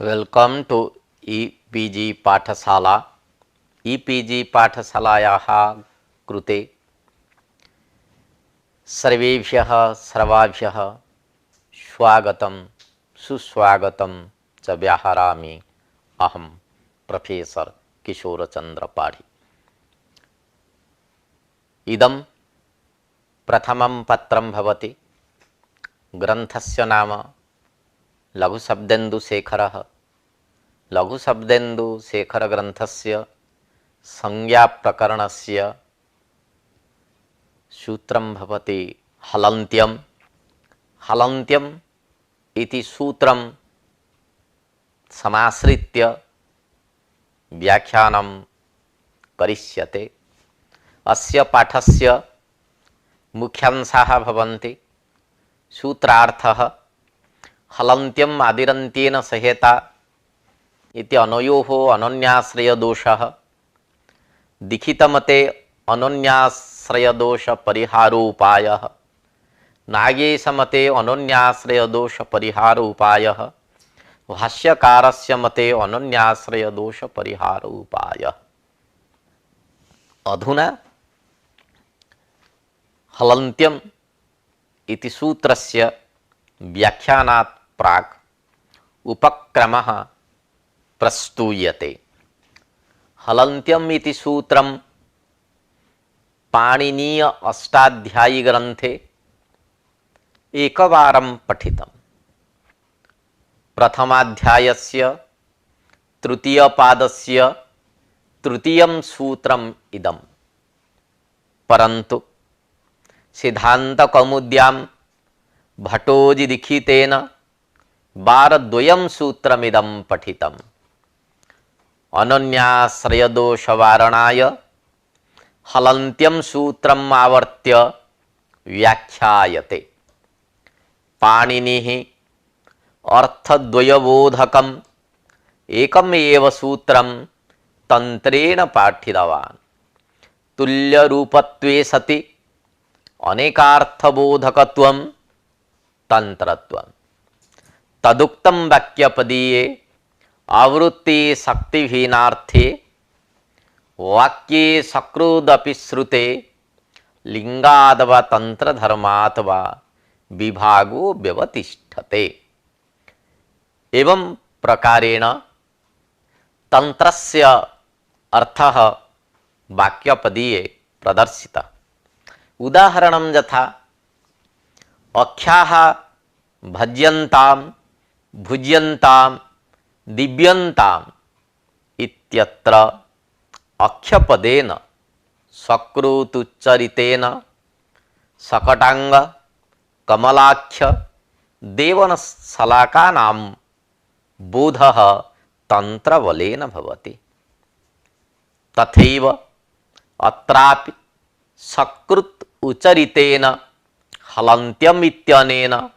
Welcome to e-PG पाठशाला। E-PG पाठशालायाः कृते सर्वेभ्यः सर्वाभ्यः स्वागतं सुस्वागतं च व्याहरामि। अहं प्रोफेसर किशोरचंद्र पाढ़ी। इदं प्रथमं पत्रं भवति। ग्रन्थस्य नाम लघुशब्देन्दुशेखरः। लघुशब्देन्दुशेखरग्रन्थस्य संज्ञाप्रकरणस्य सूत्रं भवति हलन्त्यम्। हलन्त्यम् इति सूत्रं समाश्रित्य व्याख्यानं करिष्यते। अस्य पाठस्य मुख्यांशाः भवन्ति। सूत्रार्थः हलन्त्यम् आदिरन्त्येन सहेता इति अनयोः अनन्याश्रयदोषः। दीक्षितमते अनन्याश्रयदोषपरिहारोपायः। नागेशमते अनन्याश्रयदोषपरिहारोपायः। भाष्यकारस्य मते अनन्याश्रयदोषपरिहारोपायः। अधुना हलन्त्यम् इति सूत्रस्य व्याख्यानात् प्राक् उपक्रमः प्रस्तूयते। हलन्त्यम् इति सूत्रं पाणिनीय अष्टाध्यायी ग्रन्थे एकवारं पठितम्। प्रथमाध्यायस्य तृतीयपादस्य तृतीयं सूत्रम् इदम्। परन्तु सिद्धान्तकौमुद्यां भट्टोजीदीक्षितेन वारद्वयं सूत्रमिदं पठितम्। अनन्याश्रयदोषवारणाय हलन्त्यं सूत्रम् आवर्त्य व्याख्यायते। पाणिनिः अर्थद्वयबोधकम् एकमेव सूत्रं तन्त्रेण पाठितवान्। तुल्यरूपत्वे सति अनेकार्थबोधकत्वं तन्त्रत्वं। तदुक्तं वाक्यपदीये आवृत्ति शक्तिहीनार्थे वाक्ये सकृदपि श्रुते लिंगाद्वा तंत्रधर्मात् विभागो व्यवतिष्ठते। एवं प्रकारेण तंत्रस्य अर्थः वाक्यपदीये प्रदर्शितः। उदाहरणं यथा अख्याः भज्यन्तां भुज्यन्तां दिव्यन्ताम् इत्यत्र अख्यपदेन सकृतुच्चरितेन शकटांग कमलाख्य देवनशलाकानां बोधः तंत्रबलेन भवति। तथैव अत्रापि सकृत उच्चरितेन हलन्त्यम् इत्यनेन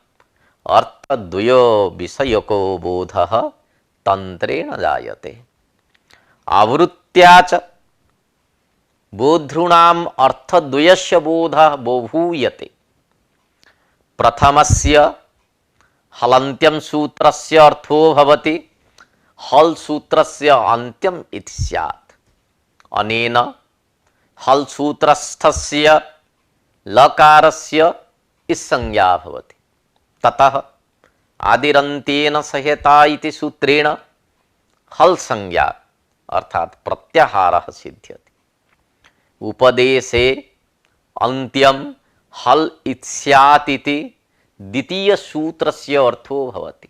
अर्थद्वयो विषयको बोधः तंत्रेण जायते। आवृत्त्या च बोधॄणाम् अर्थद्वयस्य बोधः बभूयते। प्रथमस्य हलन्त्यं सूत्रस्य अर्थो भवति हल सूत्रस्य अन्त्यम् इति स्यात्। अनेन हल सूत्रस्थस्य लकारस्य इत्संज्ञा भवति। ततः आदिरन्त्येन सहेता इति सूत्रेण हल संज्ञा अर्थात प्रत्याहारः सिद्ध्यति। उपदेशे अन्त्यं हल इत्स्यात् इति द्वितीय सूत्रस्य अर्थो भवति।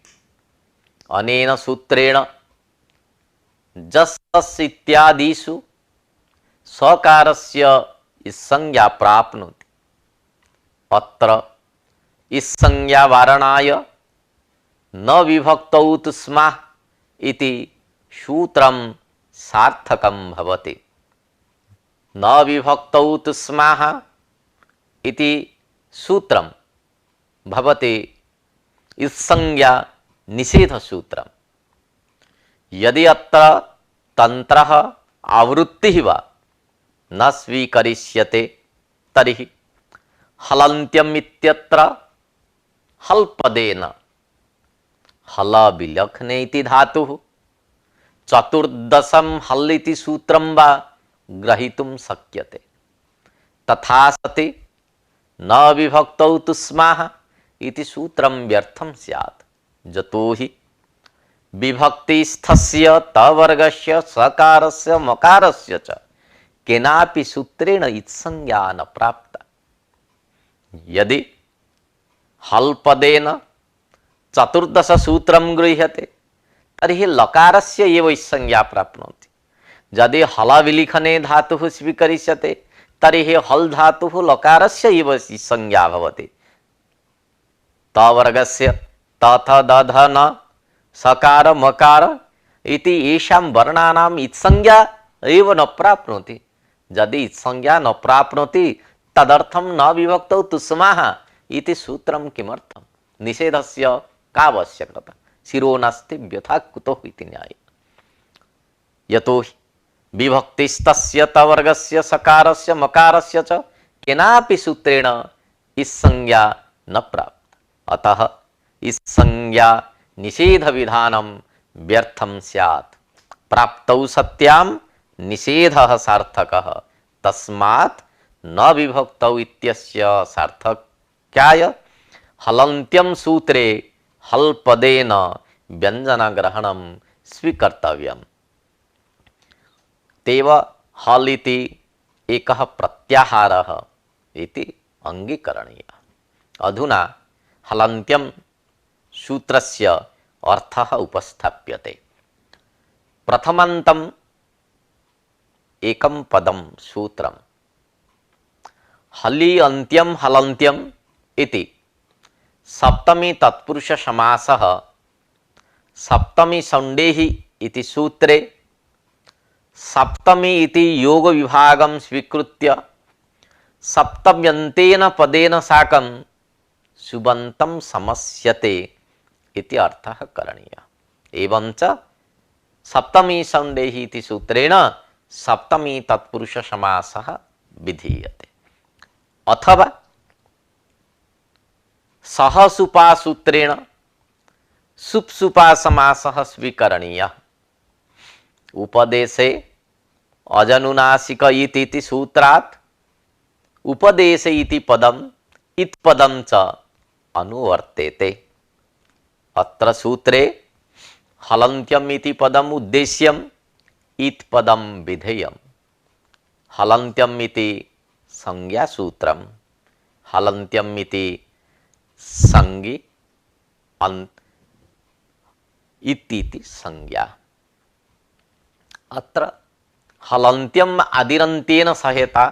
अनेन सूत्रेण जस् तस् इत्यादिषु सकारस्य संज्ञा प्राप्नोति। अत्र संज्ञा वारणाय न विभक्तौ स्मः इति सूत्रं सार्थकं भवति। न विभक्तौ स्मः इति सूत्रं भवति संज्ञा निषेध सूत्रम्। यदि अत्र तंत्रः आवृत्तिः वा न स्वीकरिष्यते तर्हि हलन्त्यम् इत्यत्र हल्पदेन हल विलक्षणे इति धातुः चतुर्दशम हल इति सूत्रं वा ग्रहीतुं शक्यते। तथा सति न विभक्तौ तु स्मः इति सूत्रं व्यर्थं स्यात्। यतो हि विभक्तिस्थस्य तवर्गस्य सकारस्य मकारस्य च केनापि सूत्रेण इत्संज्ञा न प्राप्ता। यदि हल पदेन चतुर्दश सूत्रं गृह्यते तर्हि लकारस्य एव इत्संज्ञा प्राप्नोति। यदि हल विलिखने धातुः स्वीकरिष्यते तर्हि हल धातुः लकारस्य एव संज्ञा भवति। तवर्गस्य तथ दध न सकार मकार इति येषां वर्णानाम् इत्संज्ञा एव न प्राप्नोति। यदि इत्संज्ञा न प्राप्नोति तदर्थं न विभक्तौ तु स्मः इति सूत्रं किमर्थं? निषेधस्य का आवश्यकता? शिरो नास्ति व्यथा कुतो इति न्याय। यतो हि विभक्तिस्तस्य तवर्गस्य सकारस्य मकारस्य च केनापि सूत्रेण इत्संज्ञा न प्राप्त। अतः इत्संज्ञा निषेध विधानं व्यर्थं स्यात्। प्राप्तौ सत्यां निषेधः सार्थकः तस्मात् न विभक्तौ इत्यस्य सार्थक्याय हलन्त्यं सूत्रे हल पदेन व्यंजन ग्रहणं स्वीकर्तव्यम्। तेव हल इति एकः प्रत्याहारः इति अंगीकरणीयः। अधुना हलन्त्यं सूत्रस्य अर्थः उपस्थाप्यते। प्रथमान्तम् एकं पदं सूत्रं हलि अन्त्यं हलन्त्यम् इति सप्तमी तत्पुरुष समासः सप्तमी संडेहि इति सूत्रे सप्तमी इति योग विभागं स्वीकृत्य सप्तम्यन्तेन पदेन साकं सुबन्तं समस्यते इति अर्थः करणीयः। एवञ्च सप्तमी संडेहि इति सूत्रेण सप्तमी तत्पुरुष समासः विधीयते। अथवा सहसुपा सूत्रेण सुप्सुपा समासः स्वीकरणीयः। उपदेशे अजनुनासिक इति सूत्रात् उपदेशे इति पदम् इत् पदं च अनुवर्तेते। अत्र सूत्रे हलन्त्यम् इति पदम् उद्देश्यम् इत् पदं विधेयम्। हलन्त्यम् इति संज्ञा सूत्रम्, हलन्त्यम् इति संज्ञी इति संज्ञा। अत्र हलन्त्यम् आदिरन्त्येन सहेता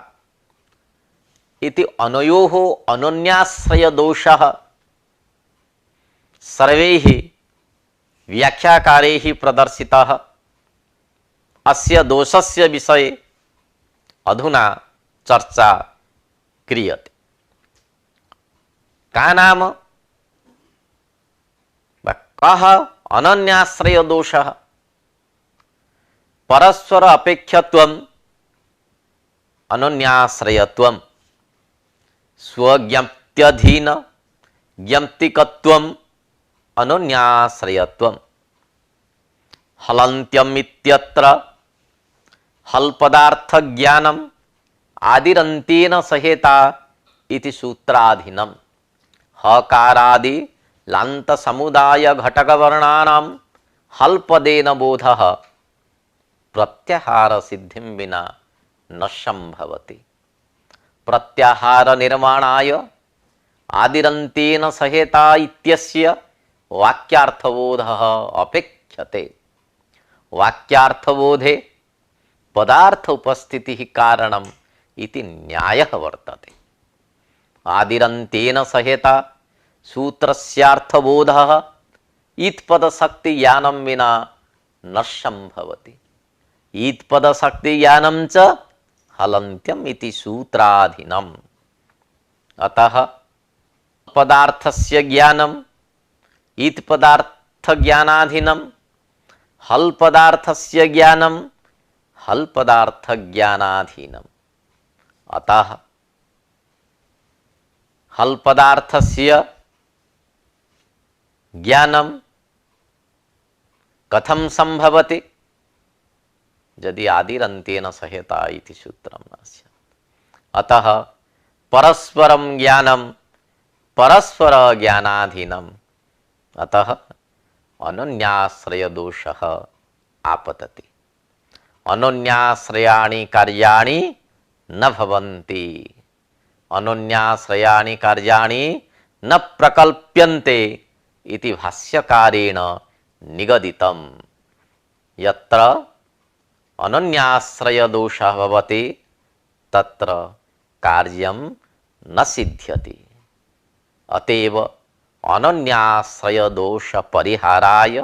इति अनयोः अनन्याश्रय दोषः सर्वैः व्याख्याकारैः प्रदर्शितः। अस्य दोषस्य विषये अधुना चर्चा क्रियते। का नाम कः अनन्याश्रय दोषः? परस्पर अपेक्षत्वम् अनन्याश्रयत्वम्, स्वज्ञप्त्यधीन ज्ञप्तिकत्वम् अनन्याश्रयत्वम्। हलन्त्यम् इत्यत्र हल पदार्थ ज्ञानम् आदिरन्त्येन सहेता इति सूत्राधीनम्। हकारादि लान्त समुदाय घटक वर्णानां हल पदेन बोधः प्रत्याहार सिद्धिं विना न संभवति। प्रत्याहार निर्माणाय आदिरन्त्येन सहेता इत्यस्य वाक्यार्थबोधः अपेक्षते। वाक्यार्थबोधे पदार्थ उपस्थितिः कारणम् इति न्यायः वर्तते। आदिरन्त्येन सहेता सूत्रस्यार्थबोधः इत्पदशक्ति ज्ञानं विना न संभवति। इत्पदशक्ति ज्ञानं च हलन्त्यम् इति सूत्राधीनम्। अतः पदार्थस्य ज्ञानम् इत्पदार्थ ज्ञानाधीनम्, हल पदार्थस्य ज्ञानम् हल पदार्थ ज्ञानाधीनम्। अतः हल पदार्थस्य ज्ञानम् कथम संभवति यदि आदिरन्तेन सहेता इति सूत्रं न स्यात्। अतः परस्परं ज्ञानं परस्पर ज्ञानाधीनम्, अतः अनन्याश्रय दोषः आपतति। अनन्याश्रयाणि कार्याणि न भवन्ति, अनन्याश्रयाणि कार्याणि न प्रकल्प्यन्ते इति भाष्यकारेण निगदितम्। यत्र अनन्याश्रय दोषः भवति तत्र कार्यं न सिद्ध्यति। अतएव अनन्याश्रय दोष परिहाराय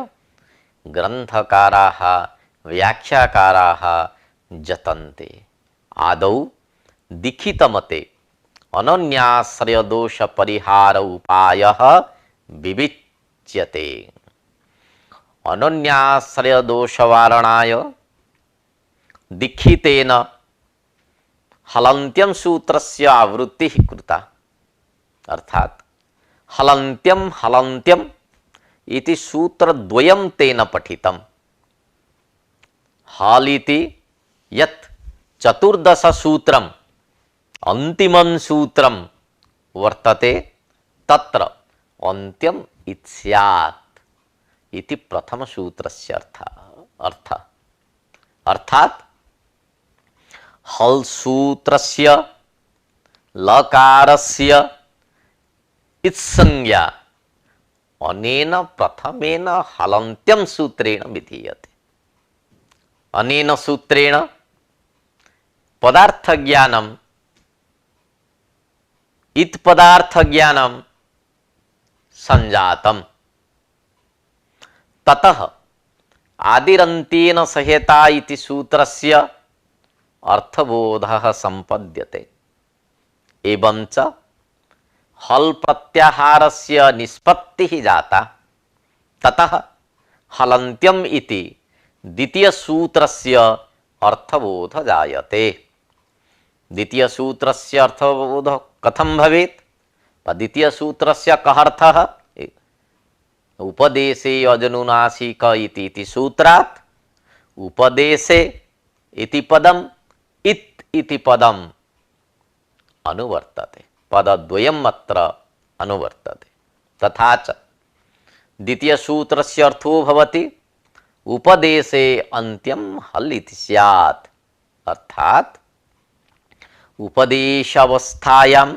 ग्रंथकाराः व्याख्याकाराः जतन्ते। आदौ दीक्षितमते अनन्याश्रय दोष परिहार उपायः विविच्यते। अनन्याश्रय दोष वारणाय दीक्षितेन हलन्त्यं सूत्रस्य आवृत्तिः कृता। अर्थात हलन्त्यं हलन्त्यम् इति सूत्रद्वयं तेन पठितम्। हलिति यत् चतुर्दश सूत्रम् अन्तिमं सूत्रं वर्तते तत्र अन्त्यम् इत्स्यात् इति प्रथम सूत्रस्य अर्थ। अर्थात हल सूत्रस्य लकारस्य इत्संज्ञा अनेन प्रथमेन हलन्त्यं सूत्रेण विधीयते। अनेन सूत्रेण पदार्थ ज्ञानम इत पदार्थ ज्ञानम संजातम। ततः आदिरन्तेन सहेता इति सूत्रस्य अर्थबोधः संपद्यते। एवंच हल प्रत्याहारस्य निष्पत्तिः जाता। ततः हलन्त्यम् इति द्वितीय सूत्रस्य अर्थबोध जायते। द्वितीय सूत्रस्य अर्थबोध कथं भवेत्? द्वितीय सूत्रस्य कः अर्थः? उपदेशे अजनुनासिक इति सूत्रात् उपदेशे इति पदम् इत् इति पदम् अनुवर्तते। पदद्वयम् अत्र अनुवर्तते। तथा च द्वितीय सूत्रस्य अर्थो भवति उपदेशे अन्त्यं हल् इति स्यात्। अर्थात उपदेशावस्थायां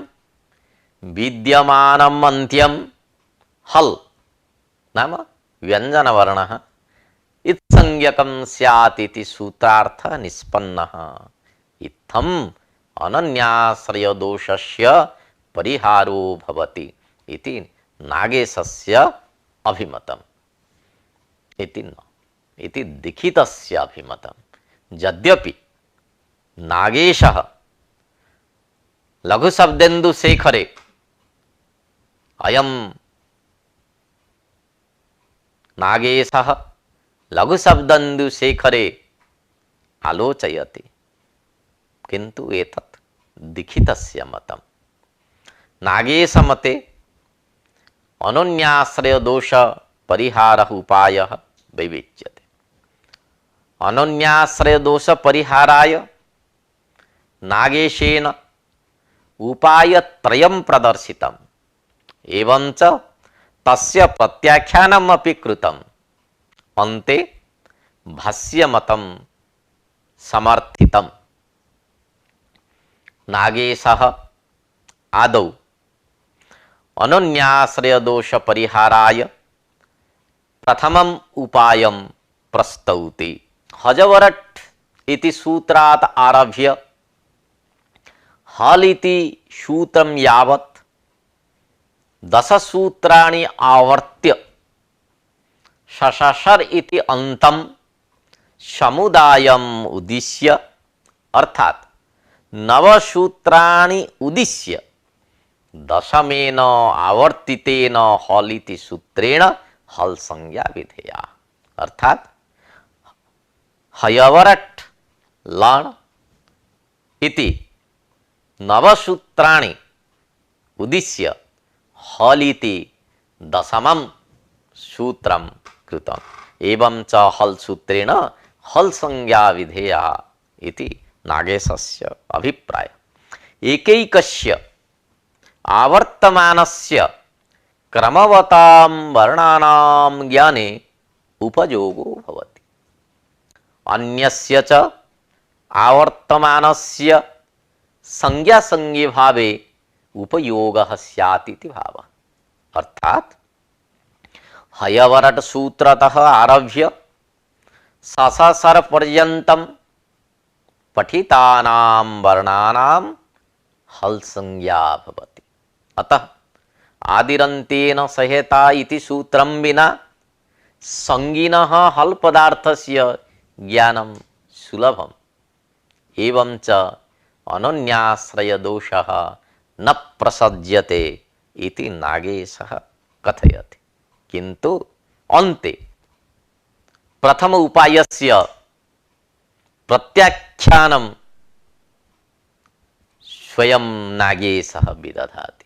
विद्यमानम् अन्त्यं हल् नाम व्यञ्जनवर्णः इत्संज्ञकं स्यात् इति सूत्रार्थ निष्पन्नः। इत्थम् अनन्याश्रय दोषस्य परिहारो भवति इति नागेशस्य अभिमतम्। इति न इति दीक्षितस्य अभिमतम्। यद्यपि नागेशः लघुशब्देन्दुशेखरे अयं नागेशः लघुशब्देन्दुशेखरे आलोचयति, किन्तु एतत् दीक्षितस्य मतम्। नागेशमते अनन्याश्रय दोष परिहारः उपायः विवेच्यते। अनन्याश्रय दोष परिहाराय नागेशेन उपायत्रयं प्रदर्शितम्। एवंच तस्य प्रत्याख्यानम् अपि कृतम्। अन्ते भाष्यमतं समर्थितम्। नागेशः आदौ अनन्याश्रय दोष परिहाराय प्रथमम् उपायं प्रस्तौति। हजवरट् इति सूत्रात् आरभ्य हल् इति सूत्रं यावत् 10 सूत्राणि आवर्त्य शशर इति अन्तं समुदायम् उद्दिश्य अर्थात 9 सूत्राणि उद्दिश्य दशमेन आवर्तितेन हल् इति सूत्रेण हल् संज्ञा विधेया। अर्थात हयवरट् लण् इति 9 सूत्राणि उद्दिश्य हल् इति दशमं सूत्रं कृतम्। एवं च हल सूत्रेण हल संज्ञा विधेया इति नागेशस्य अभिप्राय। एकैकस्य आवर्तमानस्य क्रमवतां वर्णानां ज्ञाने उपयोगो भवति। अन्यस्य च आवर्तमानस्य संज्ञा संज्ञे भावे उपयोगः स्यात् इति भावः। अर्थात हयवरट सूत्रतः आरभ्य सससर पर्यन्तं पठितानां वर्णानां हल संज्ञा भवति। अतः आदिरन्तेन सहेता इति सूत्रं विना संज्ञिनः हल पदार्थस्य ज्ञानं सुलभम्। एवं च अनन्याश्रय दोषः न प्रसज्यते इति नागेशः कथयति। किन्तु अन्ते प्रथम उपायस्य प्रत्याख्यानं स्वयं नागेशः विदधाति।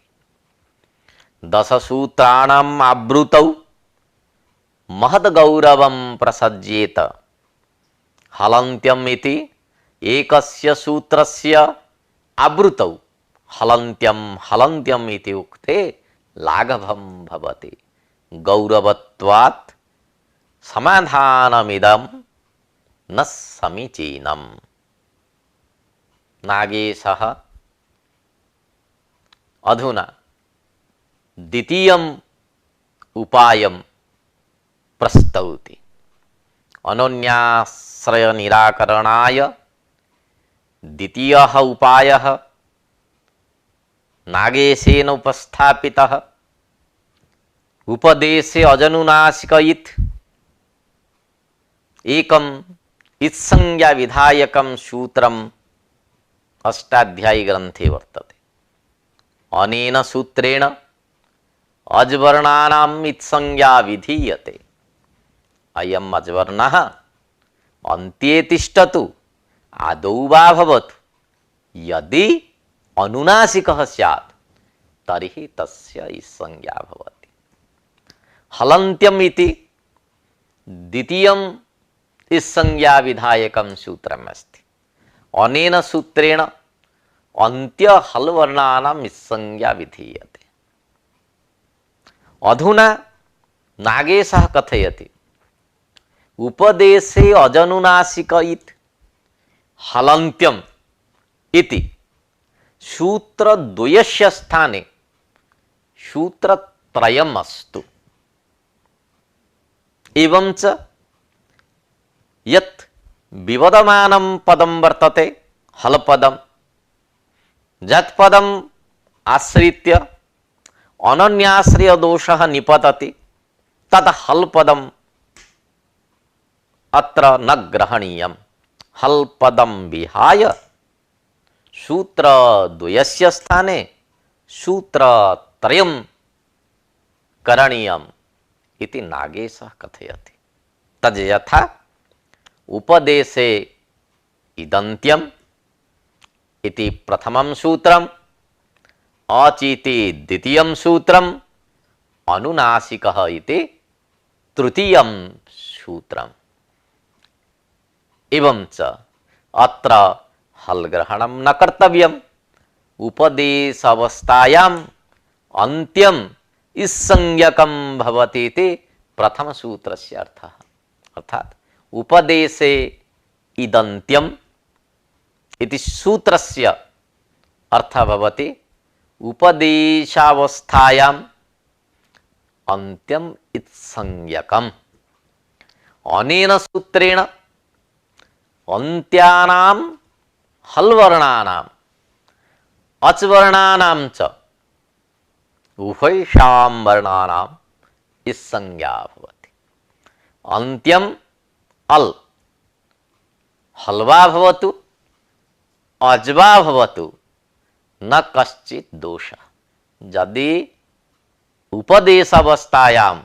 दशसूत्राणाम् आवृतौ महद्गौरवं प्रसज्येत हलन्त्यम् इति एकस्य सूत्रस्य आवृतौ हलन्त्यं हलन्त्यम् इति उक्ते लाघवं भवति। गौरवत्वात् समाधानमिदं न समीचीनम्। नागेशः अधुना द्वितीयम् उपायं प्रस्तौति। अनन्याश्रय निराकरणाय द्वितीयः उपायः नागेशेन उपस्थापितः। उपदेशे अजनुनासिक इत् एकम् इत्संज्ञा विधायकं सूत्रम् अष्टाध्यायी ग्रंथे वर्तते। अनेन सूत्रेण अज्वर्णानाम् इत्संज्ञा विधीयते। अयम् अज्वर्णः अन्त्ये तिष्ठतु आदौ वा भवतु, यदि अनुनासिकः स्यात् तर्हि तस्य इत्संज्ञा भवति। हलन्त्यम् इति द्वितीयम् इत्संज्ञा विधायकं सूत्रम् अस्ति। अनेन सूत्रेण अन्त्य हलवर्णानाम् इत्संज्ञा विधीयते। अधुना नागेशः कथयति उपदेशे अजनुनासिक इत् हलन्त्यम् इति सूत्रद्वयस्य स्थाने सूत्रत्रयम् अस्तु। एवं च यत् विवदमानं पदं वर्तते हलपदं, यत्पदम् आश्रित्य अनन्याश्रय दोषः निपतति तत् हलपदम् अत्र न ग्रहणीयम्। हलपदं विहाय सूत्रद्वयस्य स्थाने सूत्रत्रयं करणीयम् इति नागेशः कथयति। तद् यथा उपदेशे इदन्त्यम् इति प्रथमं सूत्रम्, अचीति द्वितीयं सूत्रम्, अनुनासिकः इति तृतीयं सूत्रम्। एवं च अत्र हल ग्रहणं न कर्तव्यम्। उपदेशावस्थायाम् अन्त्यम् इत्संज्ञकं भवति इति प्रथम सूत्रस्य अर्थः। अर्थात उपदेशे इदन्त्यम् इति सूत्रस्य अर्थः भवति उपदेशावस्थायाम् अन्त्यम् इत्संज्ञकम्। अनेन सूत्रेण अन्त्यानां हलवर्णानाम् अचवर्णानां च उभयेषां वर्णानाम् इत्संज्ञा भवति। अन्त्यम् अल् हल्वा भवतु अज्वा भवतु न कश्चित् दोषः। यदि उपदेशावस्थायाम्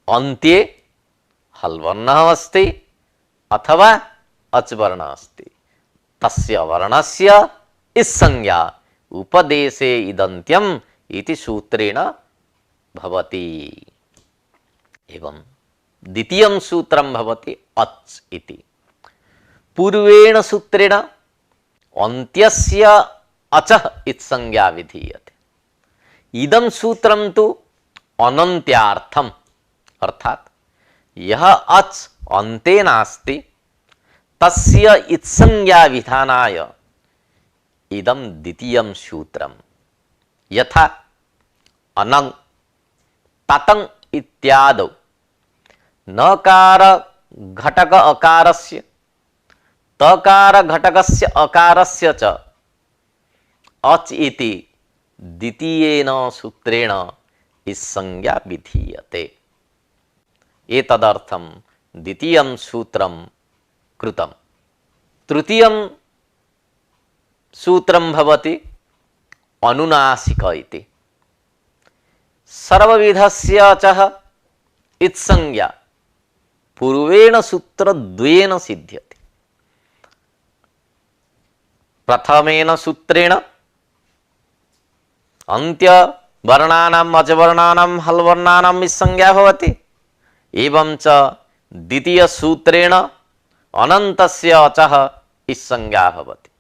अन्त्ये हल्वर्णः अस्ति अथवा अचवर्णः अस्ति, तस्य वर्णस्य इत्संज्ञा उपदेशे इदन्त्यम् इति सूत्रेण भवति। एवं द्वितीयं सूत्रं भवति अच् इति। पूर्वेण सूत्रेण अन्त्यस्य अचः इत्संज्ञा विधीयते। इदं सूत्रं तु अनन्त्यार्थम्, अर्थात यह अच् अन्ते नास्ति तस्य इत्संज्ञा विधानाय इदं द्वितीयं सूत्रम्। यथा अनं ततं इत्यादौ नकार घटक अकारस्य तकार घटकस्य अकारस्य च अच् इति द्वितीयेन सूत्रेण इत्संज्ञा विधीयते। एतदर्थं द्वितीयं सूत्रं कृतं। तृतीयं सूत्रं भवति अनुनासिक इति। सर्वविधस्य चः इत्संज्ञा पूर्वेण सूत्रद्वयेन सिद्ध्यति। प्रथमेन सूत्रेण अन्त्य वर्णानाम् अजवर्णानां हल्वर्णानां इत्संज्ञा भवति। एवं च द्वितीय सूत्रेण अनन्तस्य अचः इत्संज्ञा भवति।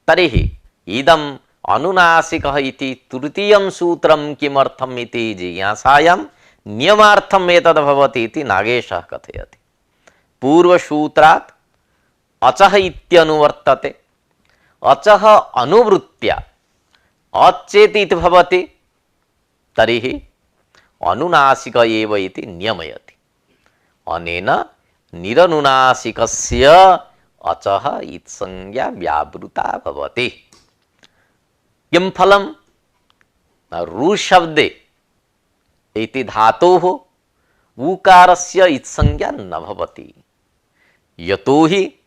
तर्हि इदम् अनुनासिकः इति तृतीयं सूत्रं किमर्थम् इति जिज्ञासायां नियमार्थम् एतद् भवति इति नागेशः कथयति। पूर्वसूत्रात् अचः इत्यनुवर्तते। अचः अनुवृत्त्या अचेति इति भवति, तर्हि अनुनासिक एव इति नियमयति। अनेन निरनुनासिकस्य अचः इत्संज्ञा व्यावृता भवति। किं फलं? रुशब्दे इति धातोः ऊकारस्य इत्संज्ञा न भवति। यतोहि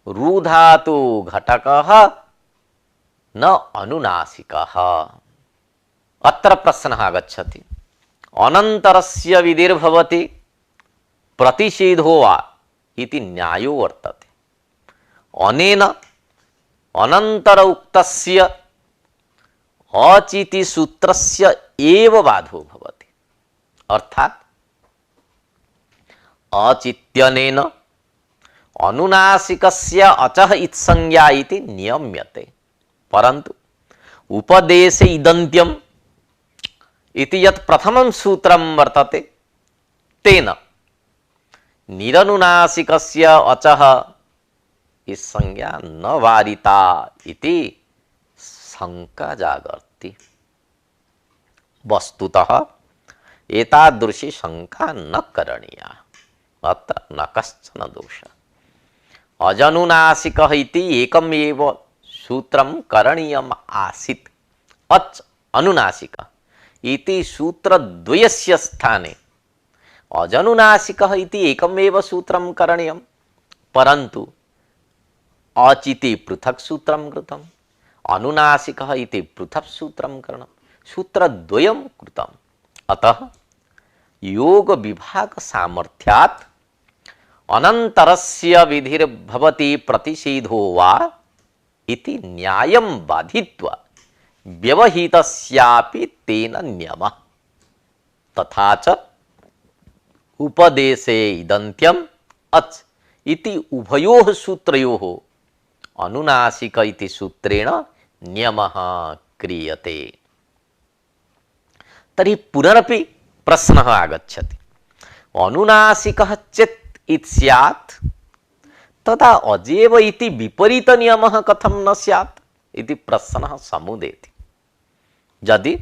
रुधातु घटकः न अनुनासिकः। अत्र प्रश्नः आगच्छति, अनन्तरस्य विधिर्भवति प्रतिषेधो वा इति न्यायो वर्तते। अनेन अनन्तर उक्तस्य अचिति सूत्रस्य एव बाधो भवति। अर्थात अचित्यनेन अनुनासिकस्य अचः इत्संज्ञा इति नियम्यते। परन्तु उपदेशे इदन्त्यम् इति यत् प्रथमं सूत्रं वर्तते तेन निरनुनासिकस्य अचः इत्संज्ञा न वारिता इति शंका जागर्ति। वस्तुतः एतादृशी शंका न करणीया। अत्र न कश्चन दोषः। अजनुनासिकः इति एकमेव सूत्रं करणीयम् आसीत्। अच् अनुनासिकः इति सूत्रद्वयस्य स्थाने अजनुनासिकः इति एकमेव सूत्रं करणीयं। परन्तु अचिति पृथक् सूत्रं कृतम्, अनुनासिकः इति पृथक् सूत्रं करणं, सूत्रद्वयं कृतम्। अतः योग विभाग सामर्थ्यात् अनन्तरस्य विधिर्भवति प्रतिषेधो वा इति न्यायं बाधित्वा व्यवहितस्यापि तेन नियमः। तथा च उपदेशे इदन्त्यम् अच् इति उभयोः सूत्रयोः अनुनासिक इति सूत्रेण नियमः क्रियते। तर्हि पुनरपि प्रश्नः आगच्छति, अनुनासिकः चेत् इति स्यात् तदा अजेव इति विपरीत नियमः कथं न स्यात् इति प्रश्नः समुदेति। यदि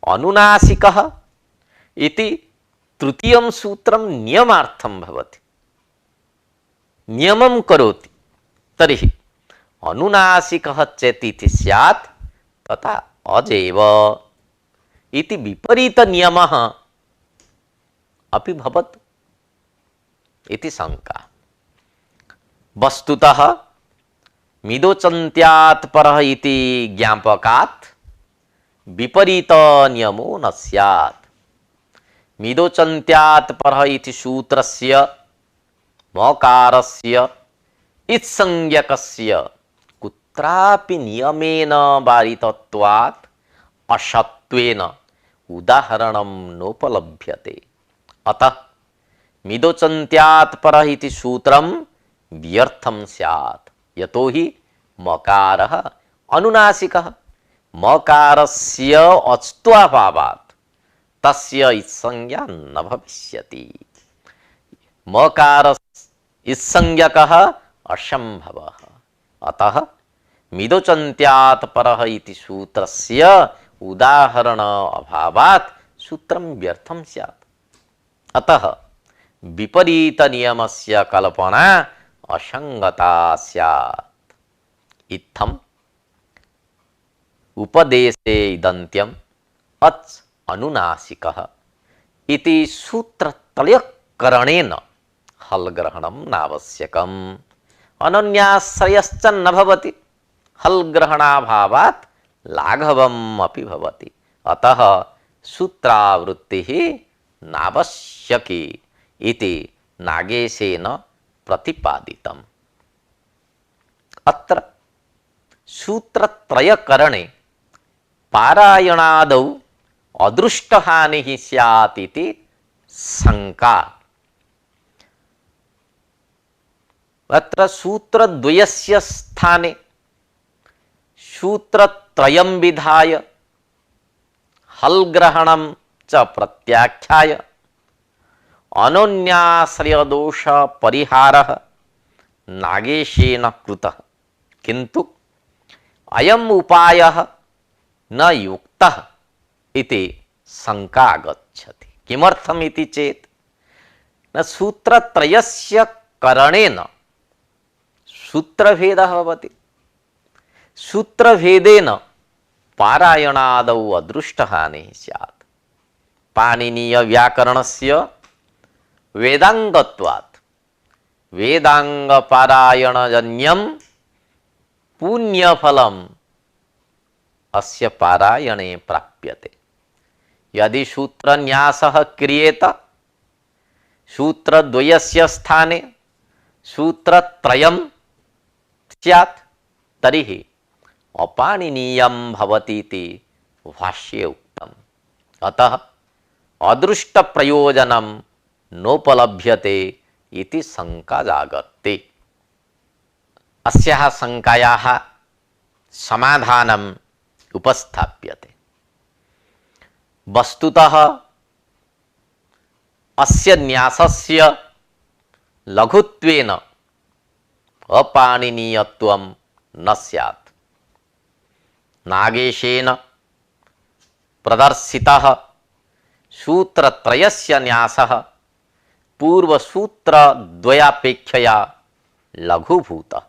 अनुनासिकः इति तृतीयं सूत्रं नियमार्थं भवति, नियमं करोति, तर्हि अनुनासिकः चेत् इति स्यात् तथा अजेव इति विपरीत नियमः अपि भवतु इति शंका। वस्तुतः मिदोचन्त्यात् परः इति ज्ञापकात् विपरीत नियमो न स्यात्। मिदोचन्त्यात् परः इति सूत्रस्य मकारस्य इत्संज्ञकस्य कुत्रापि नियमेन वारितत्वात् असत्त्वेन उदाहरणं नोपलभ्यते। अतः मिदोचन्त्यात् परः इति सूत्रम व्यर्थम स्यात् यतो हि मकारः अनुनासिकः मकारस्य अच्त्वाभावात् तस्य इत्संज्ञा न भविष्यति। मकार इत्संज्ञकः असंभवः। अतः मिदोचन्त्यात् परः इति सूत्रस्य उदाहरण अभावात् सूत्रम व्यर्थम स्यात्। अतः विपरीत नियमस्य कल्पना असंगता स्यात्। इत्थम् उपदेशे इदन्त्यम् अच् अनुनासिकः इति सूत्रत्रयकरणेन हल ग्रहणं नावश्यकम् अनन्याश्रयश्च न भवति। हल ग्रहणाभावात् लाघवम् अपि भवति। अतः सूत्रावृत्तिः नावश्यकी इति नागेशेन प्रतिपादितम्। अत्र सूत्रत्रयकरणे पारायणादौ अदृष्टहानिः स्यात् इति शंका। अत्र सूत्रद्वयस्य स्थाने सूत्रत्रयं विधाय हल ग्रहणं च प्रत्याख्याय अनन्याश्रय दोष परिहारः नागेशेन कृतः, किंतु अयम् उपायः न युक्तः इति शंका गच्छति। किमर्थम् इति चेत् न सूत्रत्रयस्य करणेन सूत्रभेदः भवति। सूत्रभेदेन पारायणादौ अदृष्टहानिः स्यात्। पाणिनीय व्याकरणस्य वेदांगत्वात् वेदांग पारायणजन्यं पुण्यफलम् अस्य पारायणे प्राप्यते। यदि सूत्रन्यासः क्रियेत सूत्रद्वयस्य स्थाने सूत्रत्रयं स्यात् तर्हि अपाणिनीयं भवति इति भाष्ये उक्तम्। अतः अदृष्ट प्रयोजनं नोपलभ्यते इति शंका जागर्ति। अस्याः शंकायाः समाधानम् उपस्थाप्यते। वस्तुतः अस्य न्यासस्य लघुत्वेन अपाणिनीयत्वं न स्यात्। नागेशेन प्रदर्शितः सूत्रत्रयस्य न्यासः पूर्वसूत्रद्वयापेक्षया लघुभूतः,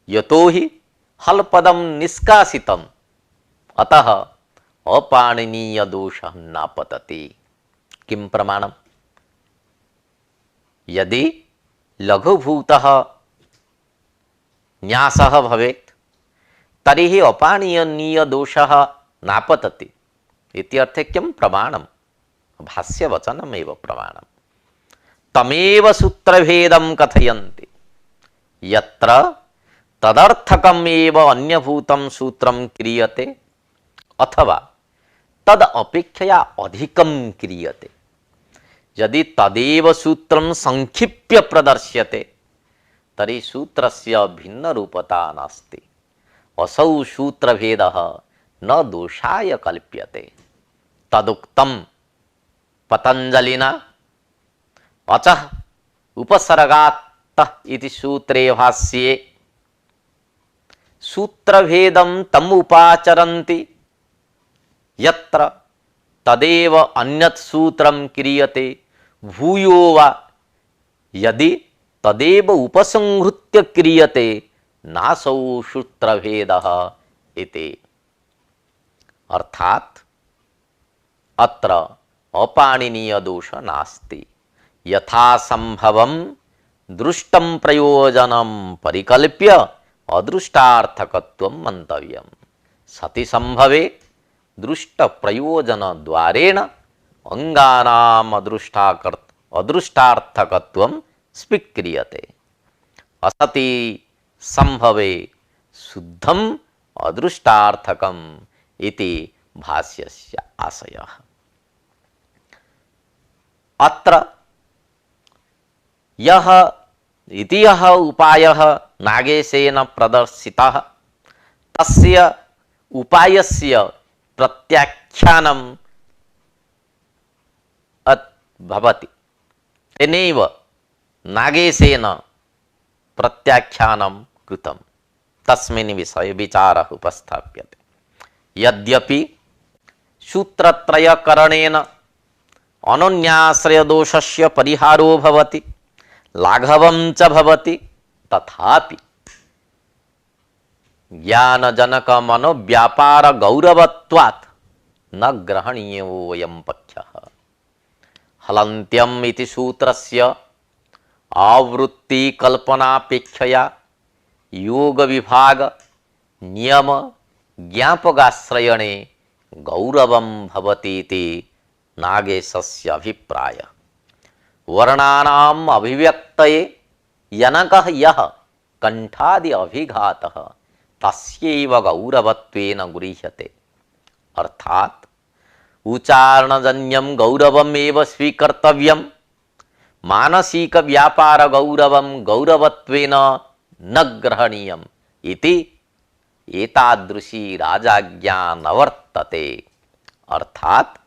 यतो हि हलपदं निष्कासितम्, अतः अपाणिनीय दोषः नापतति। किं प्रमाणम्? यदि लघुभूतः न्यासः भवेत् तर्हि अपाणिनीय दोषः नापतति इति अर्थे किं प्रमाणम्? भाष्यवचनमेव प्रमाणम्। तमेव सूत्रभेदं कथयन्ति यत्र तदर्थकमेव अन्यभूतं सूत्रं क्रियते अथवा तद अपेक्षया अधिकं क्रियते। यदि तदेव सूत्रं संक्षिप्य प्रदर्श्यते तर्हि सूत्रस्य भिन्नरूपता नास्ति। असौ सूत्रभेदः न दोषाय कल्प्यते। तदुक्तं पतंजलिना अचः उपसर्गात्तः इति सूत्रे भाष्ये सूत्रभेदं तम् उपाचरन्ति यत्र तदेव अन्यत् सूत्रं क्रियते भूयो वा यदि तदेव उपसंहृत्य क्रियते नासौ सूत्रभेदः इति। अर्थात अत्र अपाणिनीय दोष नास्ति। यथा संभवं दृष्टं प्रयोजनं परिकल्प्य अदृष्टार्थकत्वं मंतव्यम्। सति संभवे दृष्ट प्रयोजन द्वारेण अंगानाम अदृष्टार्थकत्वं स्वीक्रियते। असति संभवे शुद्धम अदृष्टार्थकम् इति भाष्यस्य आशयः। अत्र यह इति यः उपायः नागेशेन प्रदर्शितः तस्य उपायस्य प्रत्याख्यानम् भवति। तेनैव नागेशेन प्रत्याख्यानं कृतं। तस्मिन् विषये विचारः उपस्थाप्यते। यद्यपि सूत्रत्रयकरणेन अनन्याश्रयदोषस्य परिहारो भवति, लाघवं च भवति, तथापि ज्ञानजनकमनोव्यापारगौरवत्वात् न ग्रहणीयो अयं पक्षः। हलन्त्यम् इति सूत्रस्य आवृत्तिकल्पनापेक्षया योगविभाग नियम ज्ञापकाश्रयणे गौरवं भवति इति नागेशस्य अभिप्रायः। वर्णानाम् अभिव्यक्तये यनकः यः कंठादि अभिघातः तस्यैव गौरवत्वेन गृह्यते। अर्थात उच्चारणजन्यं गौरवमेव स्वीकर्तव्यं, मानसिक व्यापार गौरवं गौरवत्वेन न ग्रहणीयम् इति एतादृशी राजाज्ञा न वर्तते। अर्थात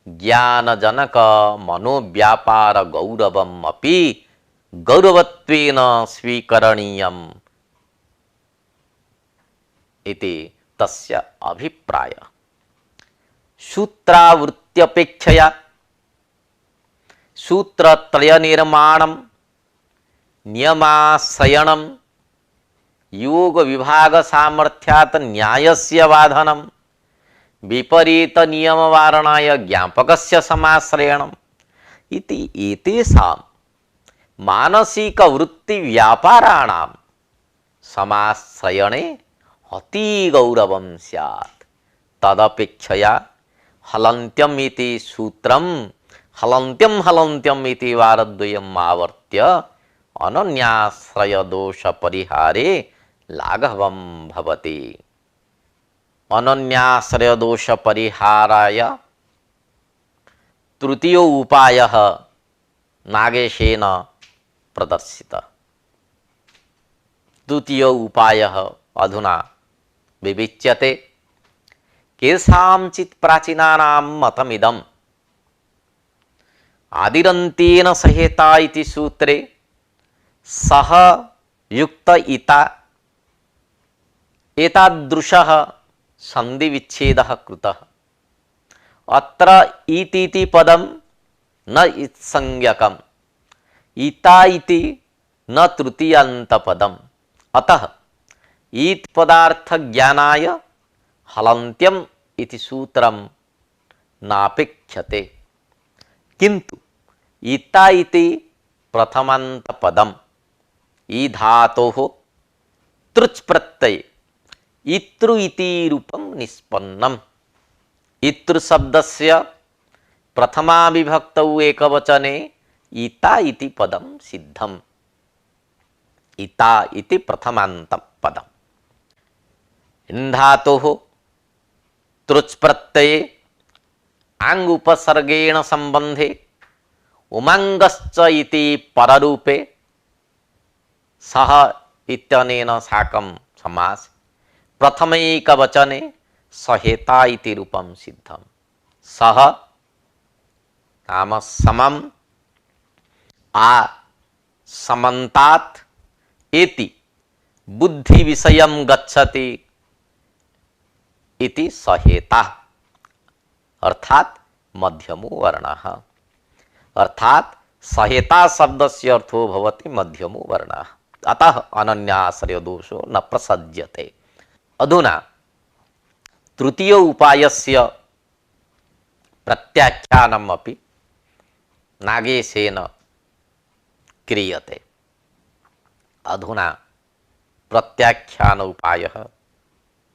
ज्ञानजनक मनोव्यापार गौरवम् अपि गौरवत्वेन स्वीकरणीयम् इति तस्य अभिप्रायः। सूत्रावृत्त्यपेक्षया सूत्रत्रयनिर्माणं नियमाश्रयणं योगविभागसामर्थ्यात् न्यायस्य वाधनं विपरीतनियमवारणाय ज्ञापकस्य समाश्रयणम् इति एतेषां मानसिकवृत्तिव्यापाराणां समाश्रयणे अतिगौरवं स्यात्। तदपेक्षया हलन्त्यम् इति सूत्रं हलन्त्यं हलन्त्यम् इति वारद्वयम् आवर्त्य अनन्याश्रयदोषपरिहारे लाघवं भवति। अनन्याश्रयदोषपरिहाराय तृतीय उपायः नागेशेन प्रदर्शितः। द्वितीय उपायः अधुना विविच्यते। केषांचित् प्राचीनानां मतमिदम् आदिरन्तेन सहेता इति सूत्रे सह युक्त इता एतादृशः संधिविच्छेदः कृतः। अत्र इति पदं न इत्संज्ञकम्, इता इति न तृतीयान्तपदम्। अतः ईत् पदार्थ ज्ञानाय हलन्त्यम् इति सूत्रं नापेक्षते। किन्तु इता इति प्रथमान्तपदम् ई धातोः तृच् प्रत्यये इतृ इति रूपं निष्पन्नम्। इतृ शब्दस्य प्रथमा विभक्तौ एकवचने इता इति पदं सिद्धम्। इता इति प्रथमान्तपदम्। धातोः तृच् प्रत्यये आङ् उपसर्गेण सम्बन्धे उमङ्गश्च इति पररूपे सह इत्यनेन साकं समास प्रथमैकवचने सहेता इति रूपं सिद्धम्। सह नाम समम् आ समन्तात् इति बुद्धि विषयं गच्छति इति सहेता अर्थात मध्यमो वर्णः। अर्थात सहेता शब्दस्य अर्थो भवति मध्यमो वर्णः। अतः अनन्याश्रय दोषो न प्रसज्यते। अधुना तृतीय उपायस्य प्रत्याख्यानम् अपि नागेशेन क्रियते। अधुना प्रत्याख्यान उपायः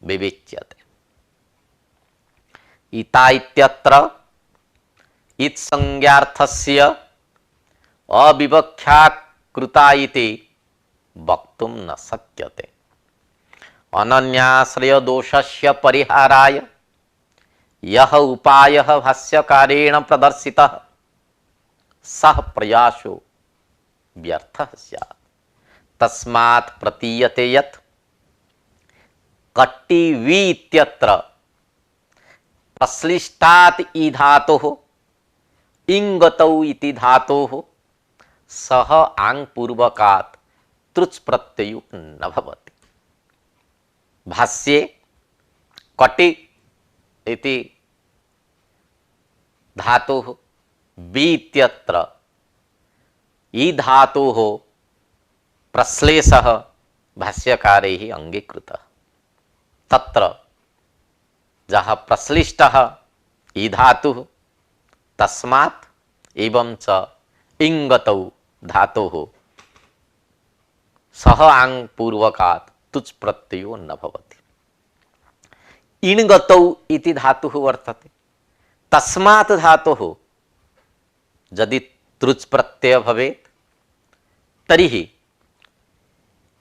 विवेच्यते। इता इत्यत्र इत्संज्ञार्थस्य अविवक्षा कृता इति वक्तुं न शक्यते। अनन्याश्रय दोषस्य परिहाराय यः उपायः भाष्यकारेण प्रदर्शितः सः प्रयासो व्यर्थः स्यात्। तस्मात् प्रतीयते यत् कट्टि वि इत्यत्र प्रश्लिष्टात् ई धातोः इंगतौ इति धातोः सह आंग पूर्वकात् तृच प्रत्ययो न भवति। भाष्ये कटि इति धातोः बि इत्यत्र ई धातोः प्रश्लेषः भाष्यकारैः अंगीकृतः। तत्र जहाँ प्रश्लिष्टः ई धातुः तस्मात् एवं च इंगतौ धातोः सह आंग पूर्वकात् तुच् प्रत्ययो न भवति। इणगतौ इति धातुः वर्तते। तस्मात् धातोः यदि तृच् प्रत्यय भवेत् तर्हि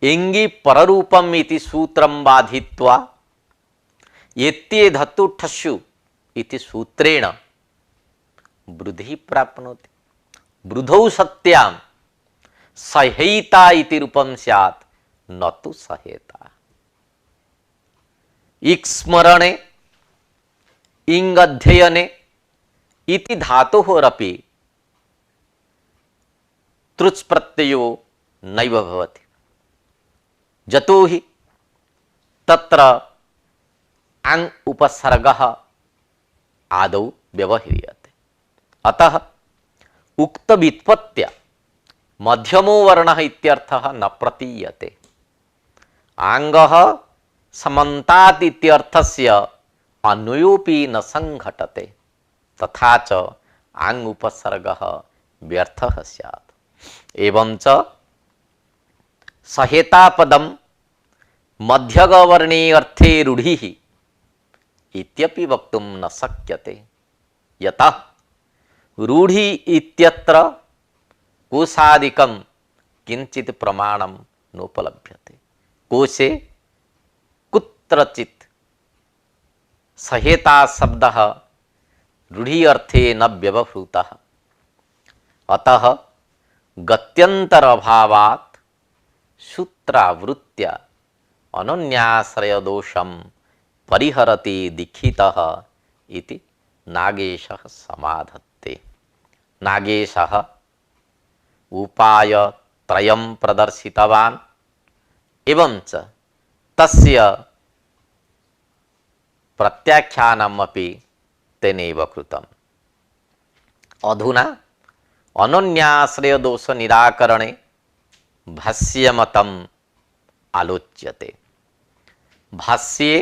इंगि पररूपम् इति सूत्रं बाधित्वा एत्ये धतुठस्सु इति सूत्रेण वृद्धि प्राप्नोति। वृद्धौ सत्यां सहेता इति रूपं स्यात् न तु सहेता। इक्स्मरणे इंगध्ययने इति धातोरपि तृच् प्रत्ययो नैव भवति। यतो हि तत्र आंग उपसर्गः आदौ व्यवह्रियते। अतः उक्त व्युत्पत्त्या मध्यमो वर्णः इत्यर्थः न प्रतीयते। आंगः समन्तात् इत्यर्थस्य अन्वयोऽपि न संघटते। तथा च आंग उपसर्गः व्यर्थः स्यात्। एवं च सहेता पदं मध्यगवर्णे अर्थे रूढ़िः इत्यपि वक्तुं न शक्यते। यतः रूढ़ि इत्यत्र कोशादिकं किंचित प्रमाणं नोपलभ्यते। कोशे कुत्रचित् सहेता शब्दः रूढ़ि अर्थे न व्यवहृतः। अतः गत्यंतर अभावात् सूत्रावृत्त्या अनन्याश्रय दोषं परिहरति दीक्षितः इति नागेशः समाधत्ते। नागेशः उपाय त्रयं प्रदर्शितवान् एवं च तस्य प्रत्याख्यानमपि तेनैव कृतम्। अधुना अनन्याश्रय दोष निराकरणे भाष्यमतम् आलोच्यते। भाष्ये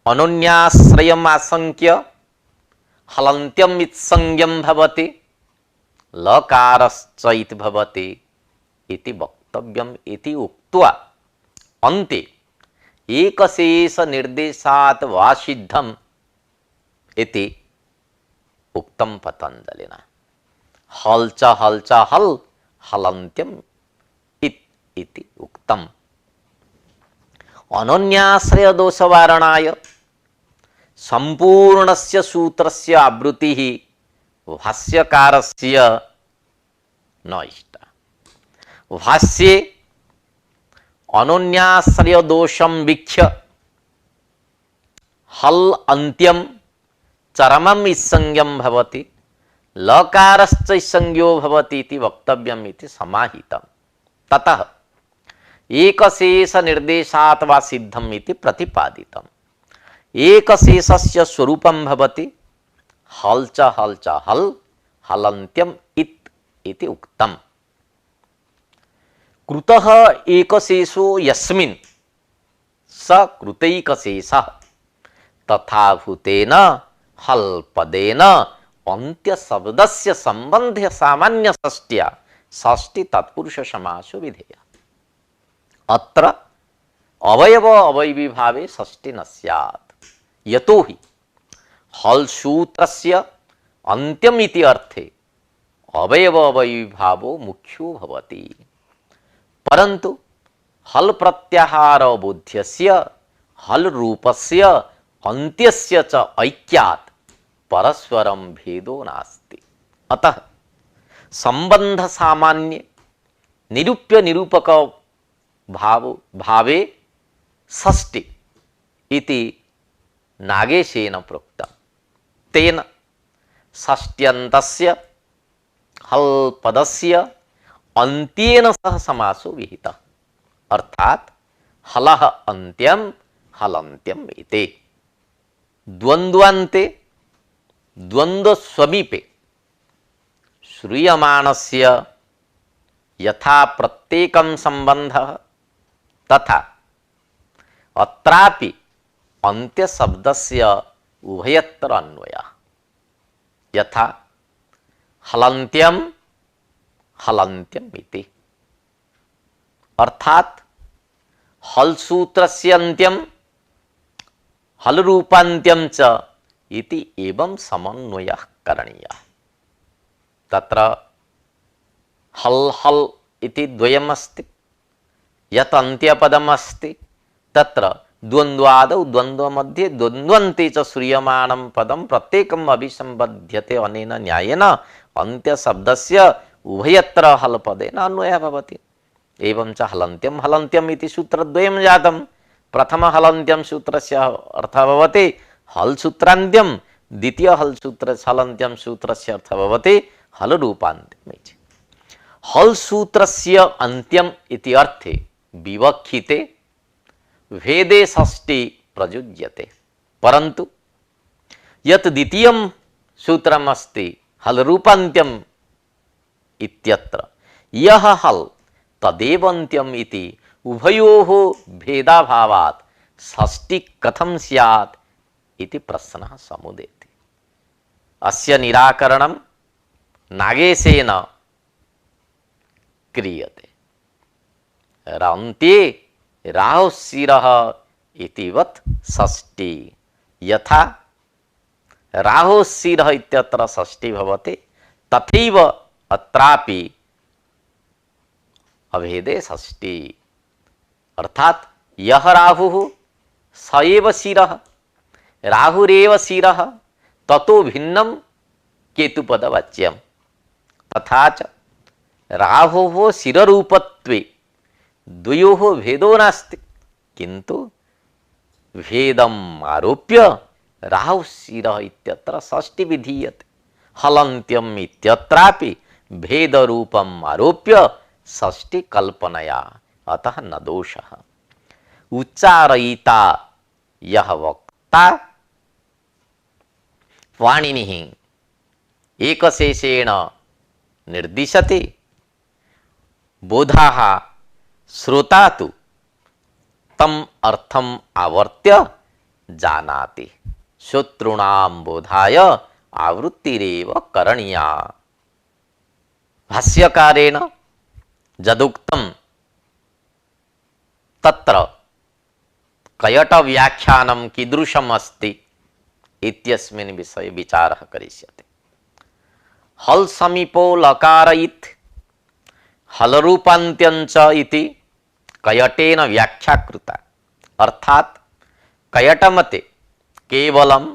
अनन्याश्रयम् आशंक्य हलन्त्यम् इत्संज्ञं भवति लकारश्च इति भवति इति वक्तव्यम् इति उक्त्वा अन्ते एकशेष निर्देशात् वा सिद्धम् इति उक्तं पतंजलिना। हल च हल हलन्त्यम् इति उक्तम्। अनन्याश्रय दोषवारणाय संपूर्णस्य सूत्रस्य आवृत्तिः भाष्यकारस्य न इष्टा। भाष्ये अनन्याश्रय दोषं वीक्ष्य हल अन्त्यं चरमम् इत्संज्ञं भवति लकारश्च संज्ञो भवति इति वक्तव्यम् इति समाहितम्। ततः एकशेष निर्देशात् वा सिद्धम् इति प्रतिपादितम्। एकशेषस्य स्वरूपं भवति हल च हल हलन्त्यम् इति उक्तम्। कृतः एकशेषो यस्मिन् स कृतैकशेषः तथा भूतेन हल पदेन अन्त्य शब्दस्य संबंध्य सामान्य षष्ट्या षष्ठी तत्पुरुष समासो विधेय। अत्र अवयव अवयवी भावे षष्ठी न स्यात्। यतो हि हल सूत्रस्य अन्त्यम् इति अर्थे अवयव अवयवी भावो मुख्यो भवति। परंतु हल प्रत्याहार बोध्यस्य हल रूपस्य अन्त्यस्य च ऐक्यात् परस्परं भेदो नास्ति। अतः संबंध सामान्य निरूप्य निरूपक भावे षष्ठी इति नागेशेन प्रोक्तम्। तेन षष्ट्यन्तस्य हल पदस्य अन्त्येन सह समासो विहितः, अर्थात हलः अन्त्यम हलन्त्यम इति। द्वन्द्वान्ते द्वन्द्व समीपे श्रूयमाणस्य यथा प्रत्येकं संबंधः तथा अत्रापि अन्त्य शब्दस्य उभयत्र अन्वयः। यथा हलन्त्यम हलन्त्यम इति, अर्थात हल सूत्रस्य अन्त्यम हल रूपान्त्यम च इति एवं समन्वयः करणीयः। तत्र हल हल इति द्वयम् अस्ति, यत् अन्त्यपदम् अस्ति तत्र द्वन्द्वादौ द्वन्द्वमध्ये द्वन्द्वन्ते च श्रूयमाणं पदं प्रत्येकम् अभिसंबध्यते। अनेन न्यायेन अन्त्यशब्दस्य उभयत्र हलपदेन अन्वयः भवति। एवं च हलन्त्यम हलन्त्यम इति सूत्रद्वयं जातं। प्रथम हलन्त्यम सूत्रस्य अर्थः भवति हल सूत्रान्त्यम, द्वितीय हलन्त्यम सूत्रस्य अर्थः भवति हल रूपान्त्यम इति। हल सूत्रस्य अन्त्यम इति अर्थे विवक्षिते भेदे षष्ठी प्रयुज्यते, परंतु यत् द्वितीयं सूत्रम् अस्ति हल रूपान्त्यम इत्यत्र यह हल तदेव अन्त्यम इति उभयोः भेदाभावात् षष्ठी कथं स्यात् इति प्रश्नः समुदेति। अस्य निराकरणं नागेशेन क्रियते। अन्त्ये राहुः शिरः इतिवत् षष्ठी, यथा राहुः शिरः इत्यत्र षष्ठी भवति तथैव अत्रापि अभेदे षष्ठी, अर्थात यह राहुः स एव शिरः, राहुरेव शिरः ततो भिन्नं केतुपदवाच्यं। तथा च राहुः शिररूपत्वे द्वयोः भेदो नास्ति, किन्तु भेदम् आरोप्य राहुः शिरः इत्यत्र षष्ठी विधीयते। हलन्त्यम इत्यत्रापि भेदरूपम् आरोप्य षष्ठी कल्पनया, अतः न दोषः। उच्चारयिता यः वक्ता वाणिनिः एकशेषेण निर्दिशति, बोधाः श्रोता तु तम अर्थम आवर्त्य जानाति। श्रोतॄणां बोधाय आवृत्तिरेव करणीया। भाष्यकारेण यदुक्तं तत्र कयट व्याख्यानं कीदृशम् अस्ति इत्यस्मिन् विषये विचारः करिष्यते। हल समीपो लकार इत् हल रूपान्त्यञ्च इति कयटेन व्याख्या कृता, अर्थात कयटमते केवलं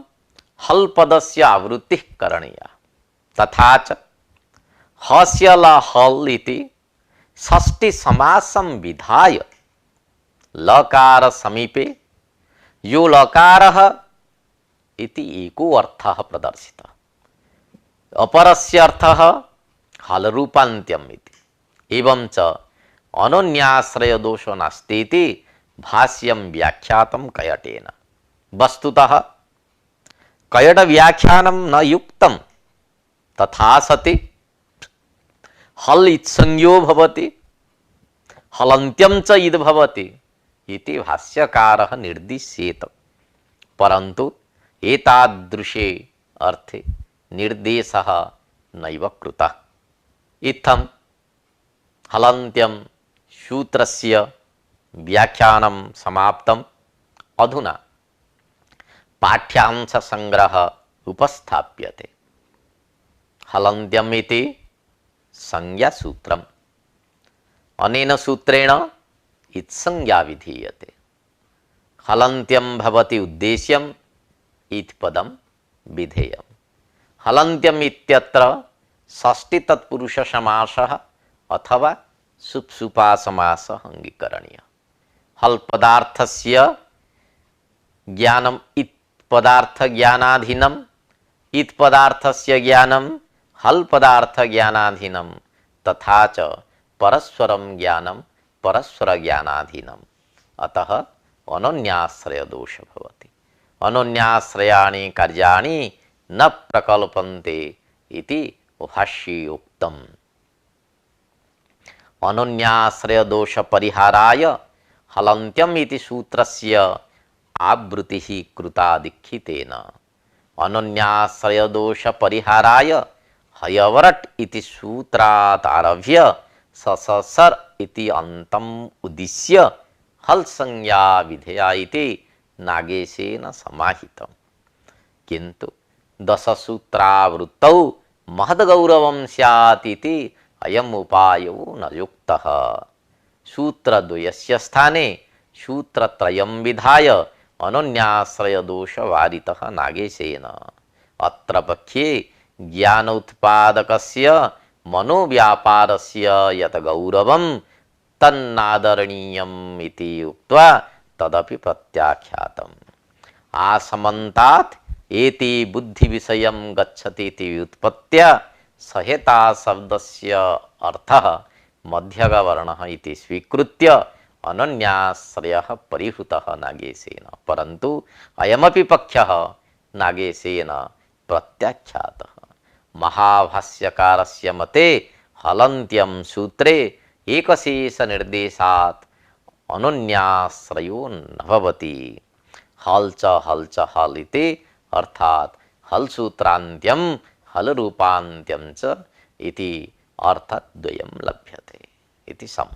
हल पदस्य आवृत्तिः करणीया। तथा च हस्य ल हल इति षष्ठी समासं विधाय लकार समीपे यो लकारः इति एको अर्थः प्रदर्शितः, अपरस्य अर्थः हल रूपान्त्यम् इति। एवं च अनन्याश्रय दोषो नास्ति इति भाष्यं व्याख्यातं कयटेन। वस्तुतः कयट व्याख्यानं न युक्तं, तथा सति हल इत्संज्ञो भवति, हलन्त्यं च इद भवति इति भाष्यकारः निर्दिश्येत, परन्तु एतादृशे अर्थे निर्देशः नैव कृतः। इत्थं हलन्त्यं सूत्रस्य व्याख्यानं समाप्तम्। अधुना पाठ्यांश संग्रह उपस्थाप्यते। हलन्त्यम् इति संज्ञा सूत्रम्। अनेन सूत्रेण इत्संज्ञा विधीयते। हलन्त्यं भवति उद्देश्यम् इति पदं विधेयम्। हलन्त्यम् इत्यत्र षष्ठी तत्पुरुष समासः अथवा सुप्सुपा समास अंगीकरणीय। हल पदार्थस्य ज्ञानम इत पदार्थ ज्ञानाधीनम, इत पदार्थस्य ज्ञानम हल पदार्थ ज्ञानाधीनम, तथा च परस्परम ज्ञानम परस्पर ज्ञानाधीनम। अतः अनन्याश्रय दोष भवति। अनन्याश्रयाणि कार्याणि न प्रकल्पन्ते इति भाष्ये उक्तम्। अनन्याश्रय दोष परिहाराय हलन्त्यम इति सूत्रस्य आवृत्तिः कृता दीक्षितेन। अनन्याश्रय दोष परिहाराय हयवरट इति सूत्रात् आरभ्य सससर इति अंतम उद्दिश्य हल संज्ञा विधेया इति नागेशेन समाहितम्। किंतु दशसूत्रावृत्तौ महद्गौरवं स्यात् इति अयम् उपायो न युक्तः। सूत्रद्वयस्य स्थाने सूत्रत्रयं विधाय अनन्याश्रय दोष वारितः नागेशेन। अत्र पक्षे ज्ञान उत्पादकस्य मनोव्यापारस्य यत् गौरवं तन्नादरणीयम् इति उक्त्वा तदपि प्रत्याख्यातम्। आसमन्तात् एति बुद्धि विषयं गच्छति इति व्युत्पत्त्या सहेता शब्दस्य अर्थः मध्यगवर्णः इति स्वीकृत्य अनन्याश्रयः परिहृतः नागेशेन। परन्तु अयमपि पक्षः नागेशेन प्रत्याख्यातः। महाभाष्यकारस्य मते हलन्त्यं सूत्रे एकशेष निर्देशात् अनन्याश्रयो न भवति। हल च हल इति अर्थात हल सूत्रान्त्यं हल रूपान्त्यं च इति अर्थद्वयं लभ्यते इति सम।